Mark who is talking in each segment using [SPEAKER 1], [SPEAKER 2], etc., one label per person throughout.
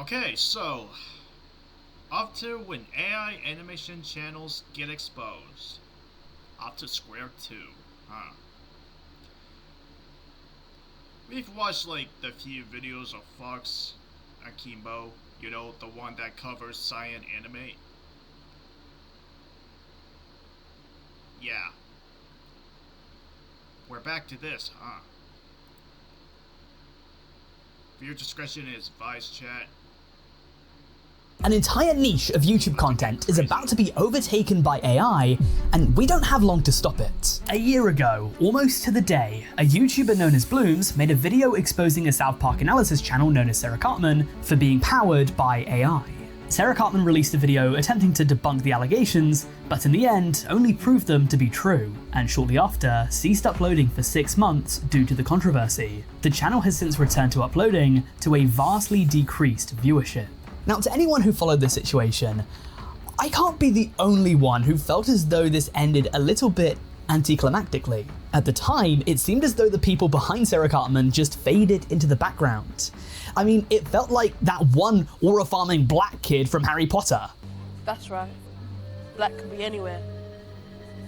[SPEAKER 1] Okay, so up to when AI animation channels get exposed. Up to square two, huh? We've watched like the few videos of Fox Akimbo, the one that covers Cyan Animate. Yeah. We're back to this, huh? Viewer discretion is advised, chat.
[SPEAKER 2] An entire niche of YouTube content is about to be overtaken by AI, and we don't have long to stop it. A year ago, almost to the day, a YouTuber known as Blooms made a video exposing a South Park analysis channel known as Sarah Cartman for being powered by AI. Sarah Cartman released a video attempting to debunk the allegations, but in the end only proved them to be true, and shortly after ceased uploading for 6 months due to the controversy. The channel has since returned to uploading to a vastly decreased viewership. Now, to anyone who followed this situation, I can't be the only one who felt as though this ended a little bit anticlimactically. At the time, it seemed as though the people behind Sarah Cartman just faded into the background. I mean, it felt like that one aura-farming black kid from Harry Potter.
[SPEAKER 3] That's right. Black can be anywhere.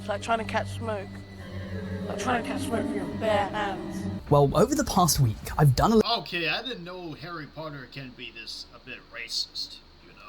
[SPEAKER 3] It's like trying to catch smoke. Like trying to catch smoke with your bare hands.
[SPEAKER 2] Well, over the past week, I've done a
[SPEAKER 1] Okay, I didn't know Harry Potter can be a bit racist,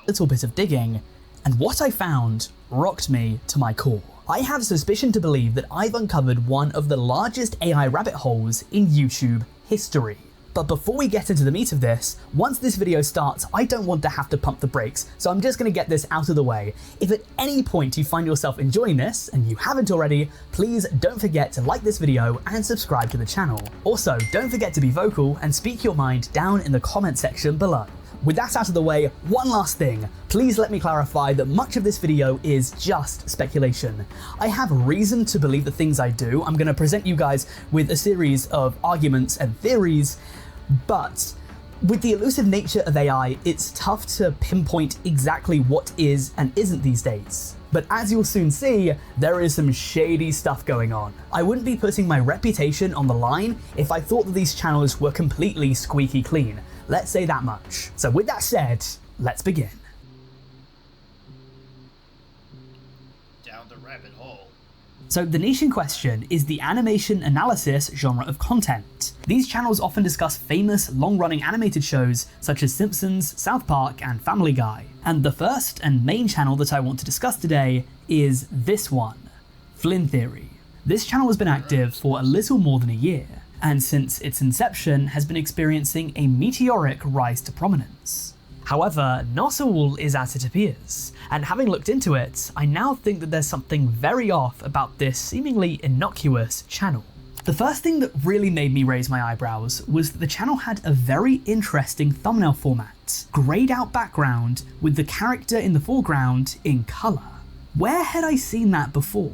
[SPEAKER 2] little bit of digging, and what I found rocked me to my core. I have suspicion to believe that I've uncovered one of the largest AI rabbit holes in YouTube history. But before we get into the meat of this, once this video starts, I don't want to have to pump the brakes, so I'm just going to get this out of the way. If at any point you find yourself enjoying this, and you haven't already, please don't forget to like this video and subscribe to the channel. Also, don't forget to be vocal and speak your mind down in the comment section below. With that out of the way, one last thing. Please let me clarify that much of this video is just speculation. I have reason to believe the things I do. I'm going to present you guys with a series of arguments and theories, but with the elusive nature of AI, it's tough to pinpoint exactly what is and isn't these days. But as you'll soon see, there is some shady stuff going on. I wouldn't be putting my reputation on the line if I thought that these channels were completely squeaky clean. Let's say that much. So with that said, let's begin.
[SPEAKER 1] Down the rabbit hole.
[SPEAKER 2] So the niche in question is the animation analysis genre of content. These channels often discuss famous, long-running animated shows such as Simpsons, South Park, and Family Guy. And the first and main channel that I want to discuss today is this one, Flynn Theory. This channel has been active for a little more than a year, and since its inception has been experiencing a meteoric rise to prominence. However, not all is as it appears, and having looked into it, I now think that there's something very off about this seemingly innocuous channel. The first thing that really made me raise my eyebrows was that the channel had a very interesting thumbnail format, grayed out background with the character in the foreground in colour. Where had I seen that before?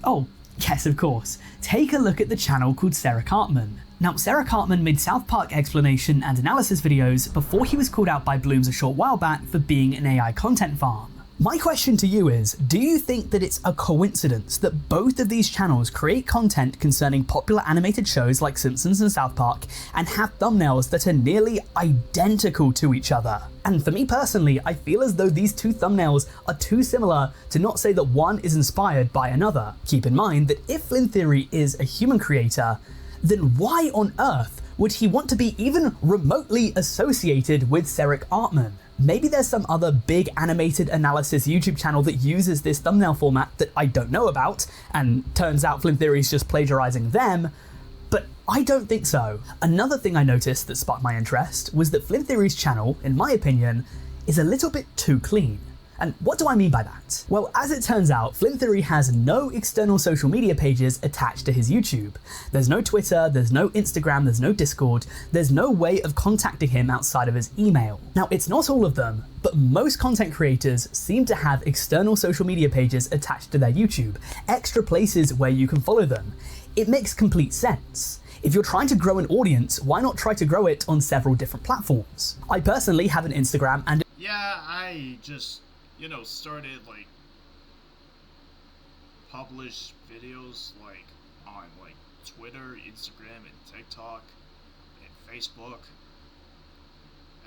[SPEAKER 2] Oh, yes, of course. Take a look at the channel called Sarah Cartman. Now, Sarah Cartman made South Park explanation and analysis videos before he was called out by Blooms a short while back for being an AI content farm. My question to you is, do you think that it's a coincidence that both of these channels create content concerning popular animated shows like Simpsons and South Park and have thumbnails that are nearly identical to each other? And for me personally, I feel as though these two thumbnails are too similar to not say that one is inspired by another. Keep in mind that if Flynn Theory is a human creator, then why on earth would he want to be even remotely associated with Sarah Cartman? Maybe there's some other big animated analysis YouTube channel that uses this thumbnail format that I don't know about, and turns out Flynn Theory's just plagiarizing them, but I don't think so. Another thing I noticed that sparked my interest was that Flynn Theory's channel, in my opinion, is a little bit too clean. And what do I mean by that? Well, as it turns out, Flynn Theory has no external social media pages attached to his YouTube. There's no Twitter, there's no Instagram, there's no Discord, there's no way of contacting him outside of his email. Now, it's not all of them, but most content creators seem to have external social media pages attached to their YouTube, extra places where you can follow them. It makes complete sense. If you're trying to grow an audience, why not try to grow it on several different platforms? I personally have an Instagram and
[SPEAKER 1] Yeah, I just started publish videos on Twitter, Instagram, and TikTok, and Facebook.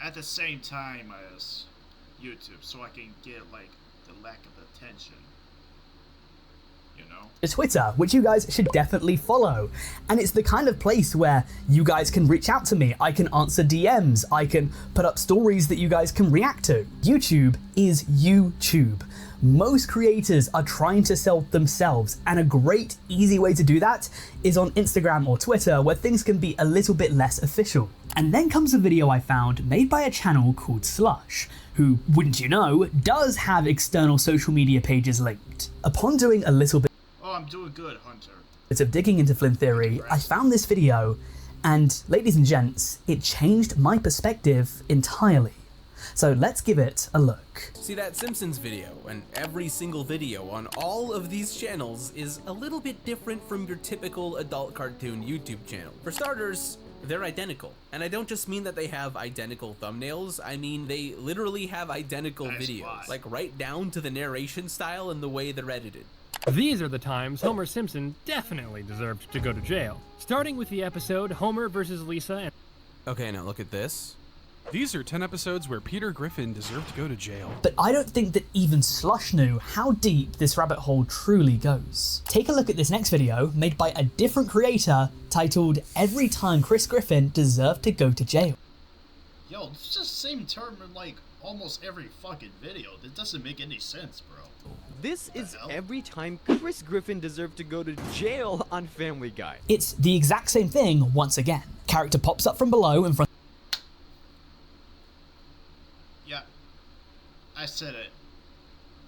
[SPEAKER 1] at the same time as YouTube, so I can get like the lack of attention. You know?
[SPEAKER 2] To Twitter, which you guys should definitely follow. And it's the kind of place where you guys can reach out to me, I can answer DMs, I can put up stories that you guys can react to. YouTube is YouTube. Most creators are trying to sell themselves, and a great, easy way to do that is on Instagram or Twitter, where things can be a little bit less official. And then comes a video I found made by a channel called Slush, who, wouldn't you know, does have external social media pages linked. Upon doing a little bit
[SPEAKER 1] I'm doing good, Hunter.
[SPEAKER 2] of digging into Flynn Theory, I found this video, and ladies and gents, it changed my perspective entirely. So let's give it a look.
[SPEAKER 4] See, that Simpsons video, and every single video on all of these channels is a little bit different from your typical adult cartoon YouTube channel. For starters, they're identical. And I don't just mean that they have identical thumbnails, I mean they literally have identical videos, like right down to the narration style and the way they're edited.
[SPEAKER 5] These are the times Homer Simpson definitely deserved to go to jail. Starting with the episode Homer versus Lisa and...
[SPEAKER 4] Okay, now look at this.
[SPEAKER 6] These are 10 episodes where Peter Griffin deserved to go to jail.
[SPEAKER 2] But I don't think that even Slush knew how deep this rabbit hole truly goes. Take a look at this next video, made by a different creator, titled Every Time Chris Griffin Deserved to Go to Jail.
[SPEAKER 1] Yo, it's just the same term in like almost every fucking video. That doesn't make any sense, bro.
[SPEAKER 7] This is every time Chris Griffin deserved to go to jail on Family Guy.
[SPEAKER 2] It's the exact same thing once again. Character pops up from below in front
[SPEAKER 1] Yeah, I said it.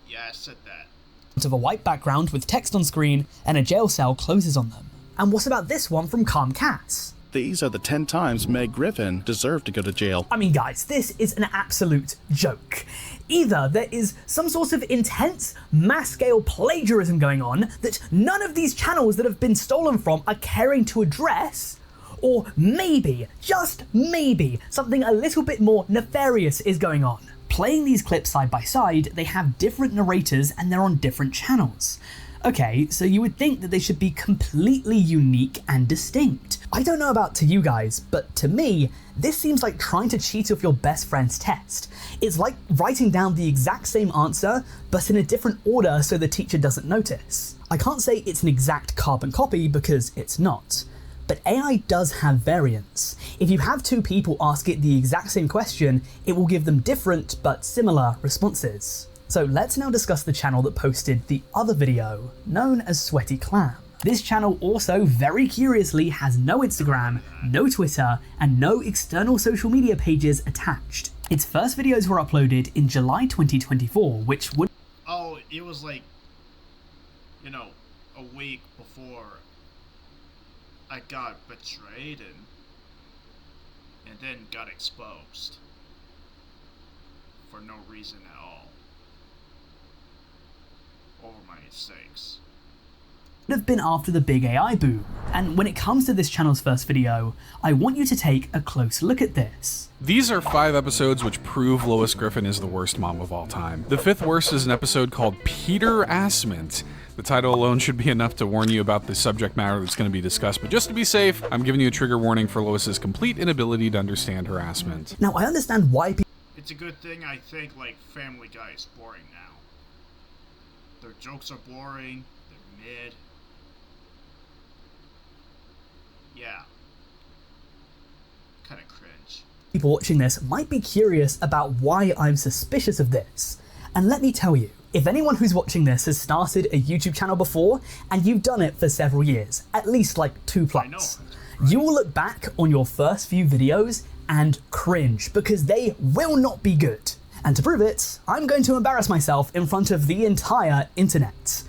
[SPEAKER 1] Yeah, I said that.
[SPEAKER 2] of a white background with text on screen, and a jail cell closes on them. And what about this one from Calm Cass?
[SPEAKER 8] These are the 10 times Meg Griffin deserved to go to jail.
[SPEAKER 2] I mean, guys, this is an absolute joke. Either there is some sort of intense, mass-scale plagiarism going on that none of these channels that have been stolen from are caring to address, or maybe, just maybe, something a little bit more nefarious is going on. Playing these clips side by side, they have different narrators and they're on different channels. Okay, so you would think that they should be completely unique and distinct. I don't know about to you guys, but to me, this seems like trying to cheat off your best friend's test. It's like writing down the exact same answer, but in a different order so the teacher doesn't notice. I can't say it's an exact carbon copy because it's not. But AI does have variance. If you have two people ask it the exact same question, it will give them different but similar responses. So let's now discuss the channel that posted the other video, known as Sweaty Clam. This channel also very curiously has no Instagram, no Twitter, and no external social media pages attached. Its first videos were uploaded in July 2024, which would...
[SPEAKER 1] Oh, it was like, you know, a week before I got betrayed and then got exposed for no reason at all over my mistakes.
[SPEAKER 2] have been after the big AI boom, and when it comes to this channel's first video, I want you to take a close look at this.
[SPEAKER 6] These are 5 episodes which prove Lois Griffin is the worst mom of all time. The 5th worst is an episode called Peter Assment. The title alone should be enough to warn you about the subject matter that's going to be discussed, but just to be safe, I'm giving you a trigger warning for Lois's complete inability to understand harassment.
[SPEAKER 2] Now, I understand why people...
[SPEAKER 1] It's a good thing I think, like, Family Guy is boring now. Their jokes are boring, they're mid. Yeah. Kinda cringe.
[SPEAKER 2] People watching this might be curious about why I'm suspicious of this. And let me tell you, if anyone who's watching this has started a YouTube channel before, and you've done it for several years, at least like 2+, you will look back on your first few videos and cringe, because they will not be good. And to prove it, I'm going to embarrass myself in front of the entire internet.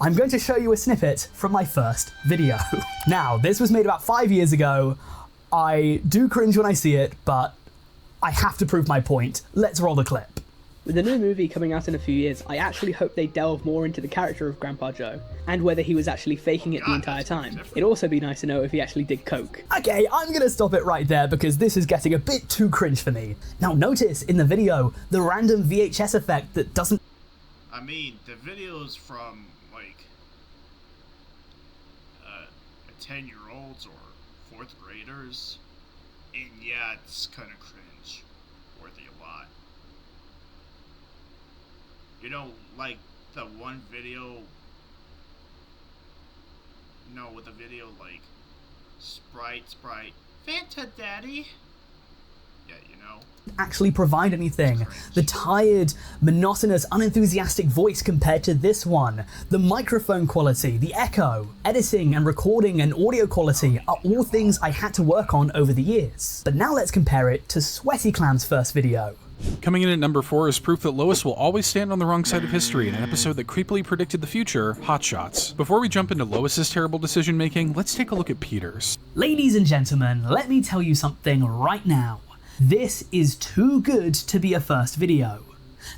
[SPEAKER 2] I'm going to show you a snippet from my first video. Now, this was made about 5 years ago. I do cringe when I see it, but I have to prove my point. Let's roll the clip.
[SPEAKER 9] With the new movie coming out in a few years, I actually hope they delve more into the character of Grandpa Joe, and whether he was actually faking it the entire time. It'd also be nice to know if he actually did coke.
[SPEAKER 2] Okay, I'm gonna stop it right there because this is getting a bit too cringe for me. Now notice in the video, the random VHS effect that doesn't...
[SPEAKER 1] I mean, the videos from, like, 10-year-olds or 4th graders, and yeah, it's kinda cringe. You know, like the one video, with the video like, Sprite, Fanta Daddy. Yeah,
[SPEAKER 2] actually provide anything. The tired, monotonous, unenthusiastic voice compared to this one, the microphone quality, the echo, editing and recording and audio quality are all things I had to work on over the years. But now let's compare it to Sweaty Clam's first video.
[SPEAKER 6] Coming in at number 4 is proof that Lois will always stand on the wrong side of history in an episode that creepily predicted the future, Hot Shots. Before we jump into Lois's terrible decision making, let's take a look at Peter's.
[SPEAKER 2] Ladies and gentlemen, let me tell you something right now. This is too good to be a first video.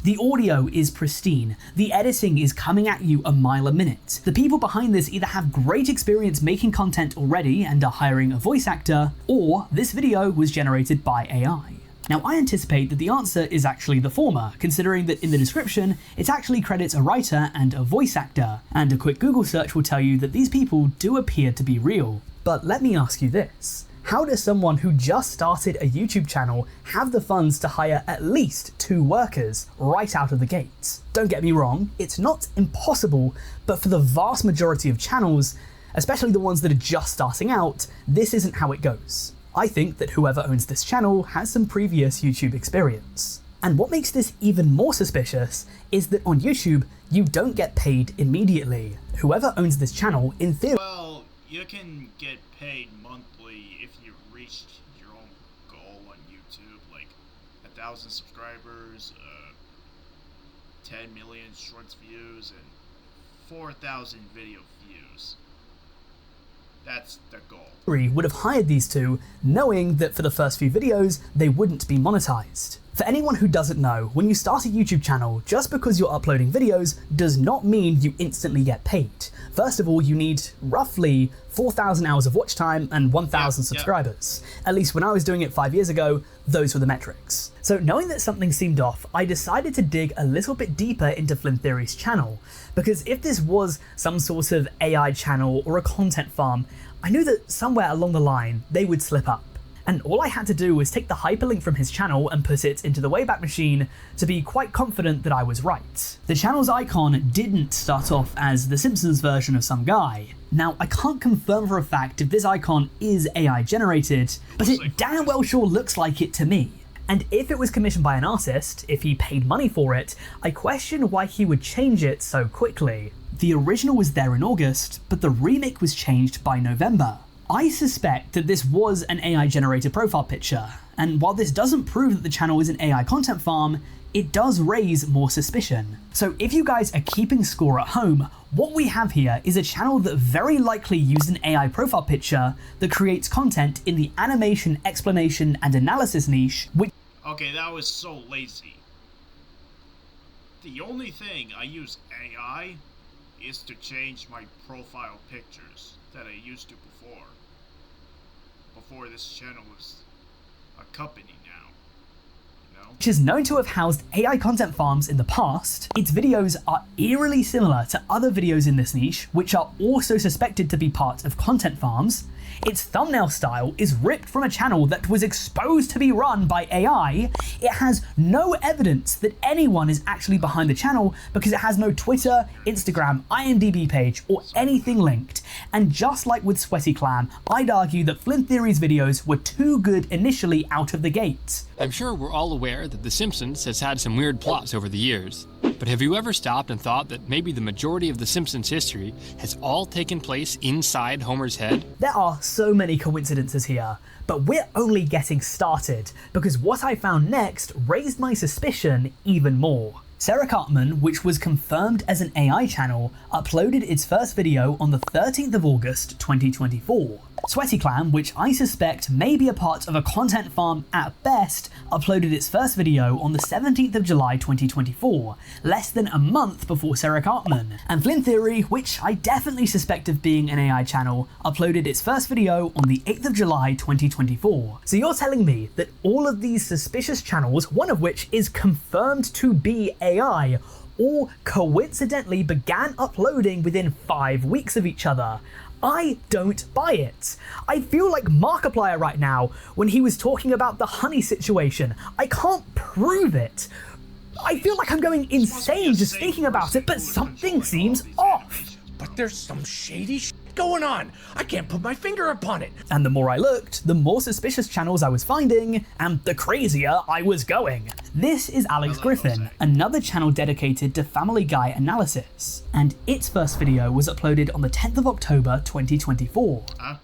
[SPEAKER 2] The audio is pristine, the editing is coming at you a mile a minute. The people behind this either have great experience making content already and are hiring a voice actor, or this video was generated by AI. Now I anticipate that the answer is actually the former, considering that in the description it actually credits a writer and a voice actor, and a quick Google search will tell you that these people do appear to be real. But let me ask you this. How does someone who just started a YouTube channel have the funds to hire at least 2 workers right out of the gates? Don't get me wrong, it's not impossible, but for the vast majority of channels, especially the ones that are just starting out, this isn't how it goes. I think that whoever owns this channel has some previous YouTube experience. And what makes this even more suspicious is that on YouTube, you don't get paid immediately. Whoever owns this channel, in theory—
[SPEAKER 1] Well, you can get paid monthly if you reached your own goal on YouTube, like 1,000 subscribers, 10 million shorts views, and 4,000 video views. That's the goal.
[SPEAKER 2] Would have hired these two, knowing that for the first few videos, they wouldn't be monetized. For anyone who doesn't know, when you start a YouTube channel, just because you're uploading videos does not mean you instantly get paid. First of all, you need roughly 4,000 hours of watch time and 1,000 subscribers. At least when I was doing it 5 years ago, those were the metrics. So knowing that something seemed off, I decided to dig a little bit deeper into Flynn Theory's channel, because if this was some sort of AI channel or a content farm, I knew that somewhere along the line they would slip up. And all I had to do was take the hyperlink from his channel and put it into the Wayback Machine to be quite confident that I was right. The channel's icon didn't start off as The Simpsons version of some guy. Now, I can't confirm for a fact if this icon is AI generated, but it damn well sure looks like it to me. And if it was commissioned by an artist, if he paid money for it, I question why he would change it so quickly. The original was there in August, but the remake was changed by November. I suspect that this was an AI-generated profile picture, and while this doesn't prove that the channel is an AI content farm, it does raise more suspicion. So if you guys are keeping score at home, what we have here is a channel that very likely used an AI profile picture that creates content in the animation, explanation, and analysis niche, which—
[SPEAKER 1] Okay, that was so lazy. The only thing I use AI is to change my profile pictures that I used to before this channel was a company now,
[SPEAKER 2] which is known to have housed AI content farms in the past. Its videos are eerily similar to other videos in this niche, which are also suspected to be part of content farms. Its thumbnail style is ripped from a channel that was exposed to be run by AI. It has no evidence that anyone is actually behind the channel because it has no Twitter, Instagram, IMDb page, or anything linked. And just like with Sweaty Clam, I'd argue that Flynn Theory's videos were too good initially out of the gate.
[SPEAKER 10] I'm sure we're all aware that The Simpsons has had some weird plots over the years. But have you ever stopped and thought that maybe the majority of The Simpsons history has all taken place inside Homer's head?
[SPEAKER 2] There are so many coincidences here, but we're only getting started, because what I found next raised my suspicion even more. Sarah Cartman, which was confirmed as an AI channel, uploaded its first video on the 13th of August 2024. Sweaty Clam, which I suspect may be a part of a content farm at best, uploaded its first video on the 17th of July 2024, less than a month before Sarah Cartman. And Flynn Theory, which I definitely suspect of being an AI channel, uploaded its first video on the 8th of July 2024. So you're telling me that all of these suspicious channels, one of which is confirmed to be AI, all coincidentally began uploading within 5 weeks of each other? I don't buy it. I feel like Markiplier right now when he was talking about the honey situation. I can't prove it, I feel like I'm going insane just thinking about it, but something seems off.
[SPEAKER 11] But there's some shady shit going on. I can't put my finger upon it.
[SPEAKER 2] And the more I looked, the more suspicious channels I was finding, and the crazier I was going. This is Alex Griffin, another channel dedicated to Family Guy analysis, and its first video was uploaded on the 10th of October 2024.
[SPEAKER 1] I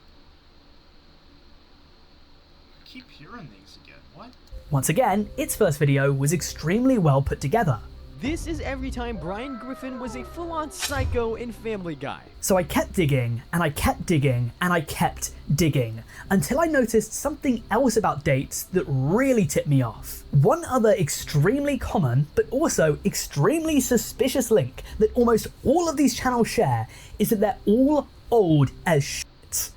[SPEAKER 1] keep hearing these again. What?
[SPEAKER 2] Once again, its first video was extremely well put together.
[SPEAKER 7] This is every time Brian Griffin was a full-on psycho in Family Guy.
[SPEAKER 2] So I kept digging, and I kept digging, and I kept digging, until I noticed something else about dates that really tipped me off. One other extremely common, but also extremely suspicious link that almost all of these channels share is that they're all old as shit.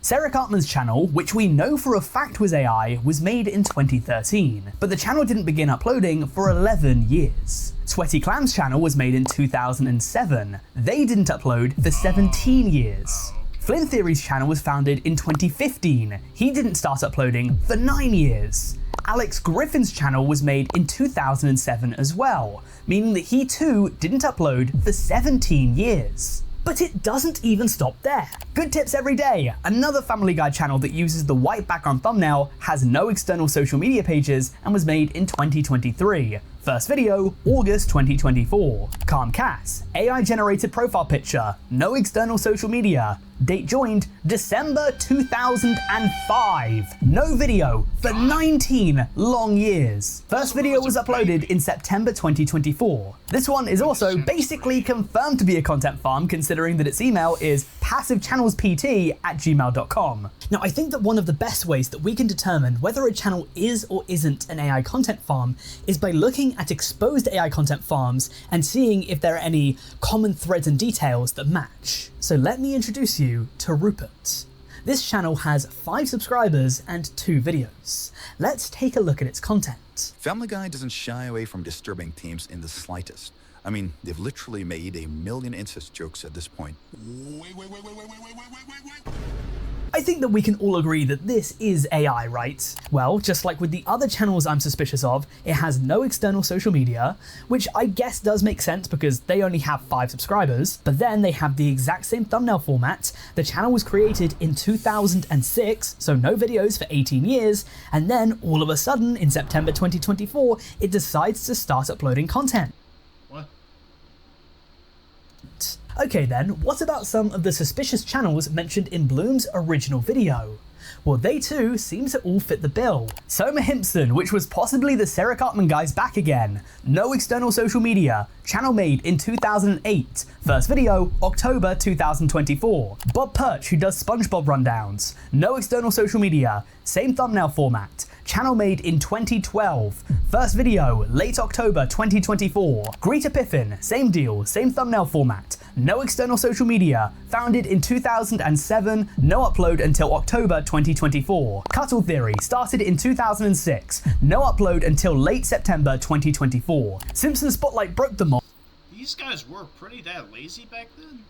[SPEAKER 2] Sarah Cartman's channel, which we know for a fact was AI, was made in 2013, but the channel didn't begin uploading for 11 years. Sweaty Clam's channel was made in 2007. They didn't upload for 17 years. Flynn Theory's channel was founded in 2015. He didn't start uploading for 9 years. Alex Griffin's channel was made in 2007 as well, meaning that he too didn't upload for 17 years. But it doesn't even stop there. Good Tips Every Day, another Family Guy channel that uses the white background thumbnail, has no external social media pages, and was made in 2023. First video, August 2024. Calm Cass, AI generated profile picture, no external social media. Date joined, December 2005. No video for 19 long years. First video was uploaded in September 2024. This one is also basically confirmed to be a content farm, considering that its email is passivechannelspt@gmail.com. Now, I think that one of the best ways that we can determine whether a channel is or isn't an AI content farm is by looking at exposed AI content farms and seeing if there are any common threads and details that match. So let me introduce you to Rupert. This channel has 5 subscribers and 2 videos. Let's take a look at its content.
[SPEAKER 12] Family Guy doesn't shy away from disturbing themes in the slightest. I mean, they've literally made a million incest jokes at this point. Wait.
[SPEAKER 2] I think that we can all agree that this is AI, right? Well, just like with the other channels I'm suspicious of, it has no external social media, which I guess does make sense because they only have 5 subscribers, but then they have the exact same thumbnail format. The channel was created in 2006, so no videos for 18 years, and then all of a sudden, in September 2024, it decides to start uploading content.
[SPEAKER 1] What?
[SPEAKER 2] Okay then, what about some of the suspicious channels mentioned in Bloom's original video? Well, they too seem to all fit the bill. Soma Himpson, which was possibly the Sarah Cartman guys back again. No external social media. Channel made in 2008. First video, October 2024. Bob Perch, who does SpongeBob rundowns. No external social media. Same thumbnail format. Channel made in 2012. First video, late October 2024. Greta Piffin, same deal, same thumbnail format. No external social media. Founded in 2007, no upload until October 2024. Cuttle Theory, started in 2006. No upload until late September 2024. Simpson Spotlight broke them all.
[SPEAKER 1] These guys were pretty that lazy back then?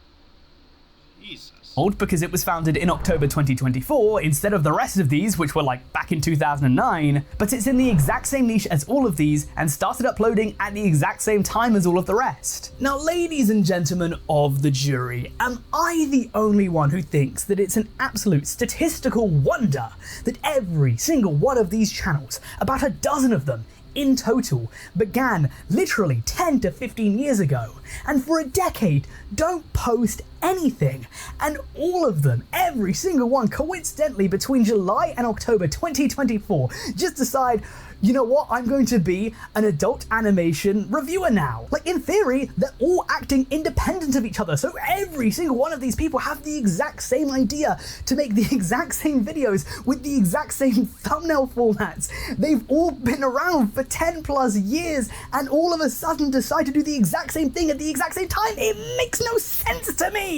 [SPEAKER 1] Jesus.
[SPEAKER 2] Because it was founded in October 2024 instead of the rest of these, which were like back in 2009, but it's in the exact same niche as all of these and started uploading at the exact same time as all of the rest. Now, ladies and gentlemen of the jury, am I the only one who thinks that it's an absolute statistical wonder that every single one of these channels, about a dozen of them, in total, began literally 10 to 15 years ago, and for a decade don't post anything, and all of them, every single one, coincidentally between July and October 2024, just decide, you know what, I'm going to be an adult animation reviewer now. Like, in theory, they're all acting independent of each other, so every single one of these people have the exact same idea to make the exact same videos with the exact same thumbnail formats. They've all been around for 10 plus years and all of a sudden decide to do the exact same thing at the exact same time. It makes no sense to me.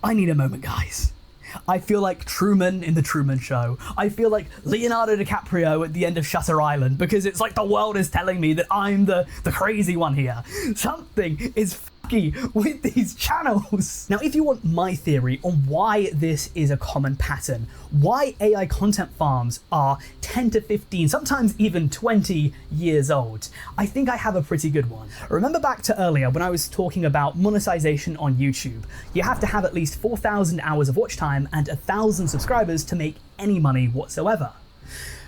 [SPEAKER 2] I need a moment, guys. I feel like Truman in The Truman Show. I feel like Leonardo DiCaprio at the end of Shutter Island, because it's like the world is telling me that I'm the crazy one here. Something is with these channels. Now, if you want my theory on why this is a common pattern, why AI content farms are 10 to 15, sometimes even 20 years old, I think I have a pretty good one. Remember back to earlier when I was talking about monetization on YouTube? You have to have at least 4,000 hours of watch time and 1,000 subscribers to make any money whatsoever.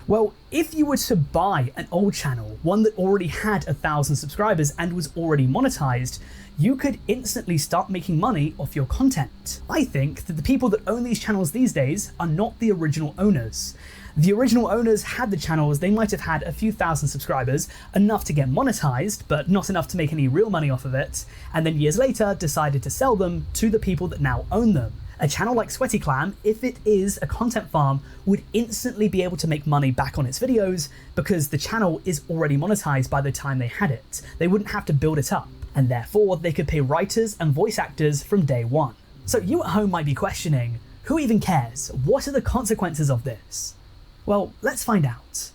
[SPEAKER 2] Well, if you were to buy an old channel, one that already had 1,000 subscribers and was already monetized, you could instantly start making money off your content. I think that the people that own these channels these days are not the original owners. The original owners had the channels, they might have had a few thousand subscribers, enough to get monetized, but not enough to make any real money off of it, and then years later decided to sell them to the people that now own them. A channel like Sweaty Clam, if it is a content farm, would instantly be able to make money back on its videos because the channel is already monetized by the time they had it. They wouldn't have to build it up, and therefore they could pay writers and voice actors from day one. So you at home might be questioning, who even cares? What are the consequences of this? Well, let's find out.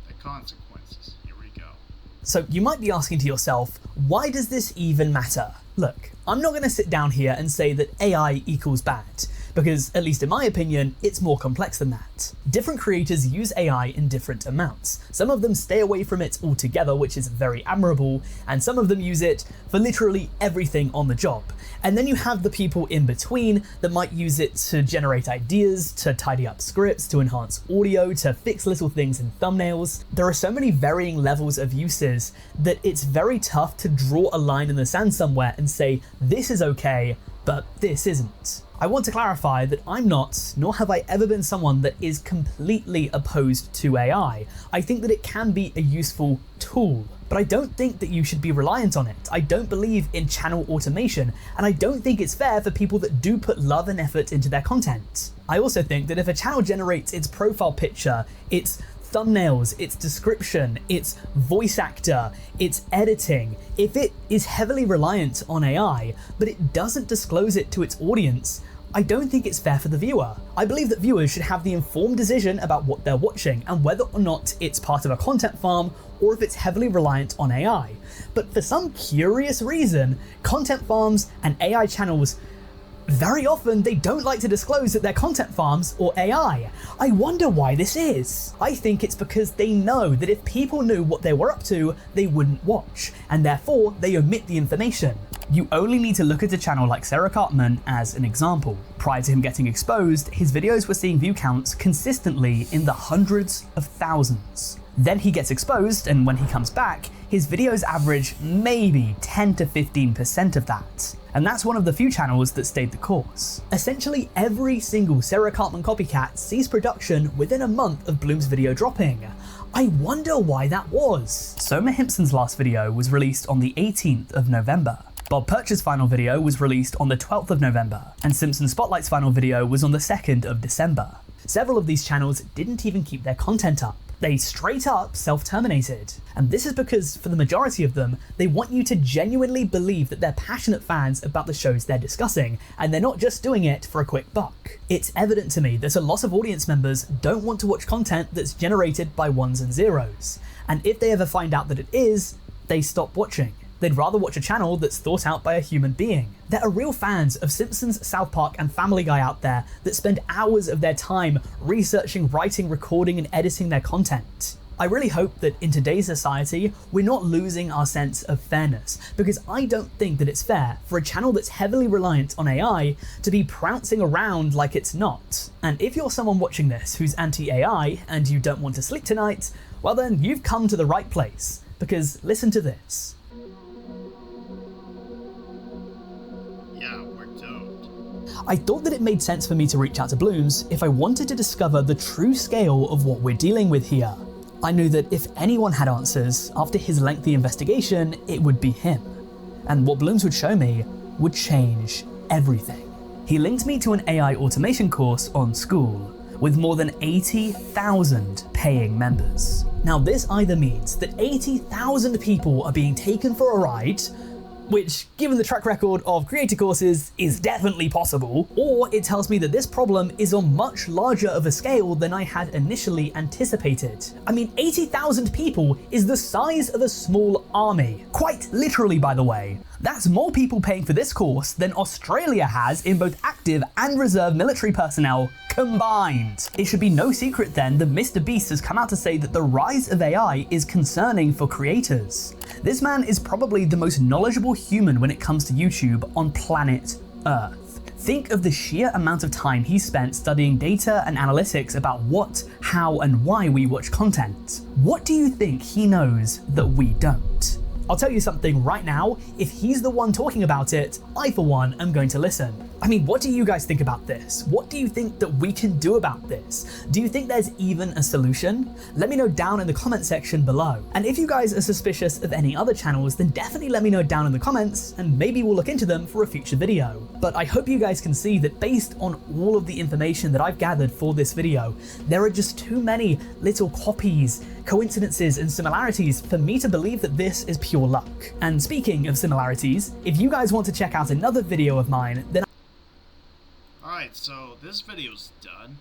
[SPEAKER 1] The consequences, here we go.
[SPEAKER 2] So you might be asking to yourself, why does this even matter? Look, I'm not going to sit down here and say that AI equals bad, because at least in my opinion, it's more complex than that. Different creators use AI in different amounts. Some of them stay away from it altogether, which is very admirable, and some of them use it for literally everything on the job. And then you have the people in between that might use it to generate ideas, to tidy up scripts, to enhance audio, to fix little things in thumbnails. There are so many varying levels of uses that it's very tough to draw a line in the sand somewhere and say, this is okay, but this isn't. I want to clarify that I'm not, nor have I ever been someone that is completely opposed to AI. I think that it can be a useful tool, but I don't think that you should be reliant on it. I don't believe in channel automation, and I don't think it's fair for people that do put love and effort into their content. I also think that if a channel generates its profile picture, its thumbnails, its description, its voice actor, its editing, if it is heavily reliant on AI, but it doesn't disclose it to its audience, I don't think it's fair for the viewer. I believe that viewers should have the informed decision about what they're watching and whether or not it's part of a content farm or if it's heavily reliant on AI. But for some curious reason, content farms and AI channels, very often they don't like to disclose that they're content farms or AI. I wonder why this is. I think it's because they know that if people knew what they were up to, they wouldn't watch, and therefore they omit the information. You only need to look at a channel like Sarah Cartman as an example. Prior to him getting exposed, his videos were seeing view counts consistently in the hundreds of thousands. Then he gets exposed, and when he comes back, his videos average maybe 10 to 15% of that. And that's one of the few channels that stayed the course. Essentially every single Sarah Cartman copycat sees production within a month of Bloom's video dropping. I wonder why that was. Soma Himpson's last video was released on the 18th of November. Bob Perch's final video was released on the 12th of November, and Simpson Spotlight's final video was on the 2nd of December. Several of these channels didn't even keep their content up. They straight up self-terminated. And this is because, for the majority of them, they want you to genuinely believe that they're passionate fans about the shows they're discussing, and they're not just doing it for a quick buck. It's evident to me that a lot of audience members don't want to watch content that's generated by ones and zeros. And if they ever find out that it is, they stop watching. They'd rather watch a channel that's thought out by a human being. There are real fans of Simpsons, South Park, and Family Guy out there that spend hours of their time researching, writing, recording, and editing their content. I really hope that in today's society, we're not losing our sense of fairness, because I don't think that it's fair for a channel that's heavily reliant on AI to be trouncing around like it's not. And if you're someone watching this who's anti-AI and you don't want to sleep tonight, well then you've come to the right place, because listen to this. I thought that it made sense for me to reach out to Blooms if I wanted to discover the true scale of what we're dealing with here. I knew that if anyone had answers after his lengthy investigation, it would be him. And what Blooms would show me would change everything. He linked me to an AI automation course on School with more than 80,000 paying members. Now this either means that 80,000 people are being taken for a ride, which, given the track record of creator courses, is definitely possible, or it tells me that this problem is on much larger of a scale than I had initially anticipated. I mean, 80,000 people is the size of a small army. Quite literally, by the way. That's more people paying for this course than Australia has in both active and reserve military personnel combined. It should be no secret then that Mr. Beast has come out to say that the rise of AI is concerning for creators. This man is probably the most knowledgeable human when it comes to YouTube on planet Earth. Think of the sheer amount of time he spent studying data and analytics about what, how, and why we watch content. What do you think he knows that we don't? I'll tell you something right now, if he's the one talking about it, I for one am going to listen. I mean, what do you guys think about this? What do you think that we can do about this? Do you think there's even a solution? Let me know down in the comment section below. And if you guys are suspicious of any other channels, then definitely let me know down in the comments, and maybe we'll look into them for a future video. But I hope you guys can see that based on all of the information that I've gathered for this video, there are just too many little copies, coincidences, and similarities for me to believe that this is pure luck. And speaking of similarities, if you guys want to check out another video of mine, then
[SPEAKER 1] Alright, so this video's done.